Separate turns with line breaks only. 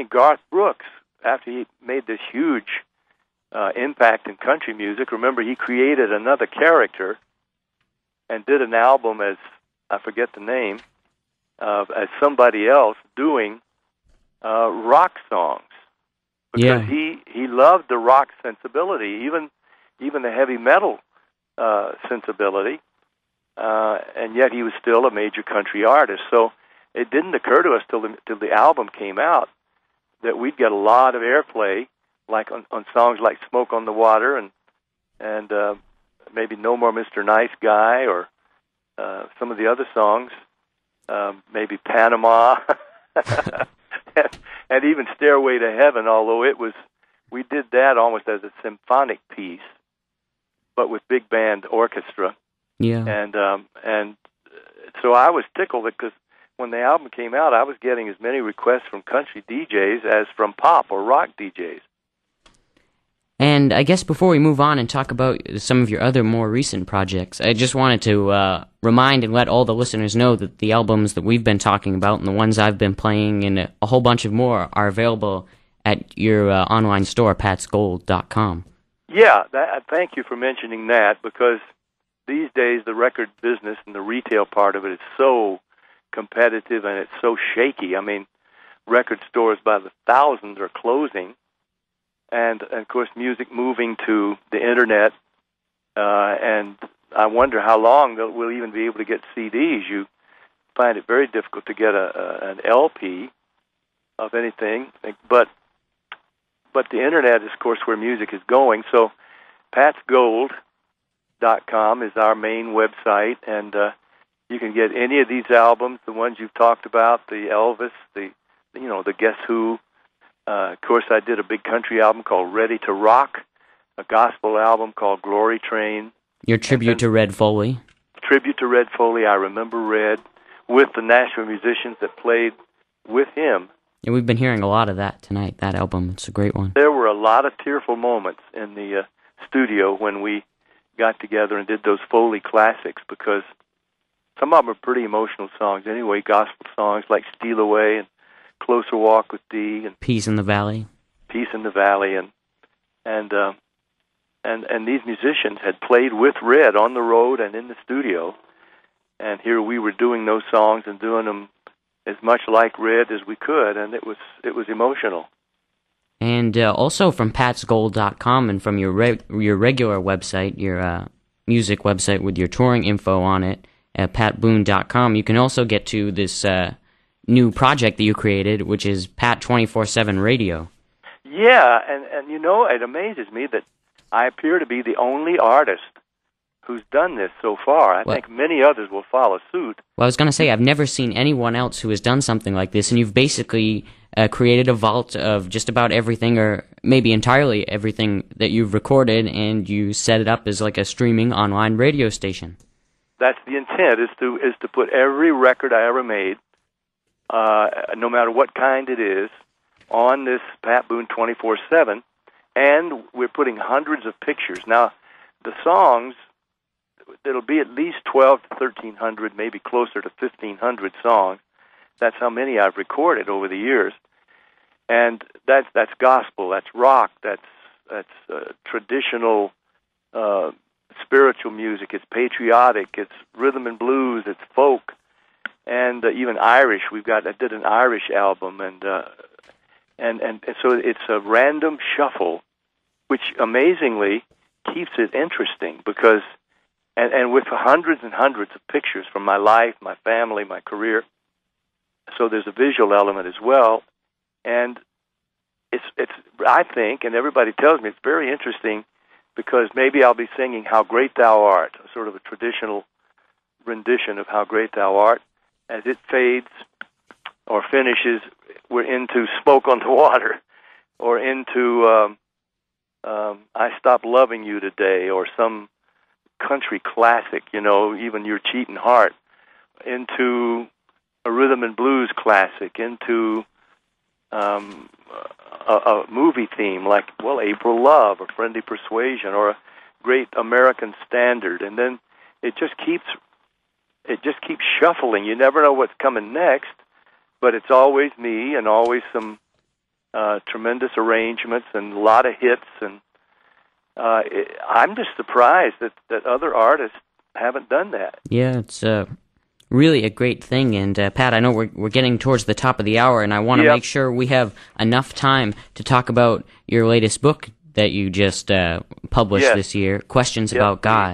Garth Brooks, after he made this huge impact in country music, remember he created another character and did an album as, I forget the name, as somebody else doing rock songs. Because he loved the rock sensibility, even the heavy metal sensibility, and yet he was still a major country artist. So it didn't occur to us till the album came out that we'd get a lot of airplay, like on songs like "Smoke on the Water" and maybe "No More Mr. Nice Guy," or some of the other songs, maybe "Panama," and even "Stairway to Heaven." Although we did that almost as a symphonic piece, but with big band orchestra.
Yeah.
And so I was tickled because when the album came out, I was getting as many requests from country DJs as from pop or rock DJs.
And I guess before we move on and talk about some of your other more recent projects, I just wanted to remind and let all the listeners know that the albums that we've been talking about and the ones I've been playing and a whole bunch of more are available at your online store, patsgold.com.
Yeah, thank you for mentioning that, because these days the record business and the retail part of it is so competitive and it's so shaky. I mean, record stores by the thousands are closing, and of course music moving to the internet, and I wonder how long we'll even be able to get CDs. You find it very difficult to get an LP of anything, but the internet is, of course, where music is going. So patsgold.com is our main website, and you can get any of these albums, the ones you've talked about, the Elvis, the Guess Who. Of course, I did a big country album called Ready to Rock, a gospel album called Glory Train.
Your tribute to Red Foley.
Tribute to Red Foley, I Remember Red, with the Nashville musicians that played with him.
Yeah, we've been hearing a lot of that tonight, that album. It's a great one.
There were a lot of tearful moments in the studio when we got together and did those Foley classics, because some of them are pretty emotional songs anyway, gospel songs like Steal Away and Closer Walk with Thee and
Peace in the Valley.
Peace in the Valley, and these musicians had played with Red on the road and in the studio, and here we were doing those songs and doing them as much like Red as we could, and it was emotional.
And also from patsgold.com and from your regular website, your music website with your touring info on it, at patboone.com, you can also get to this new project that you created, which is Pat 24/7 Radio.
Yeah, and it amazes me that I appear to be the only artist who's done this so far. I think many others will follow suit.
Well, I was going to say, I've never seen anyone else who has done something like this, and you've basically created a vault of just about everything, or maybe entirely everything that you've recorded, and you set it up as like a streaming online radio station.
That's the intent, is to put every record I ever made, no matter what kind it is, on this Pat Boone 24/7, and we're putting hundreds of pictures. Now, the songs, it'll be at least 12 to 1,300, maybe closer to 1,500 songs. That's how many I've recorded over the years, and that's gospel, that's rock, that's traditional spiritual music. It's patriotic, it's rhythm and blues, it's folk, and even Irish. I did an Irish album, and so it's a random shuffle, which amazingly keeps it interesting, because and with hundreds and hundreds of pictures from my life, my family, my career. So there's a visual element as well, and it's I think, and everybody tells me it's very interesting, because maybe I'll be singing "How Great Thou Art," sort of a traditional rendition of "How Great Thou Art." As it fades or finishes, we're into "Smoke on the Water," or into "I Stopped Loving You Today," or some country classic, even "Your Cheating Heart," into a rhythm and blues classic, into a movie theme like, April Love or Friendly Persuasion, or a great American standard, and then it just keeps shuffling. You never know what's coming next, but it's always me and always some tremendous arrangements and a lot of hits. And I'm just surprised that other artists haven't done that.
Yeah, it's really a great thing. And Pat, I know we're getting towards the top of the hour, and I want to make sure we have enough time to talk about your latest book that you just published this year, Questions About God.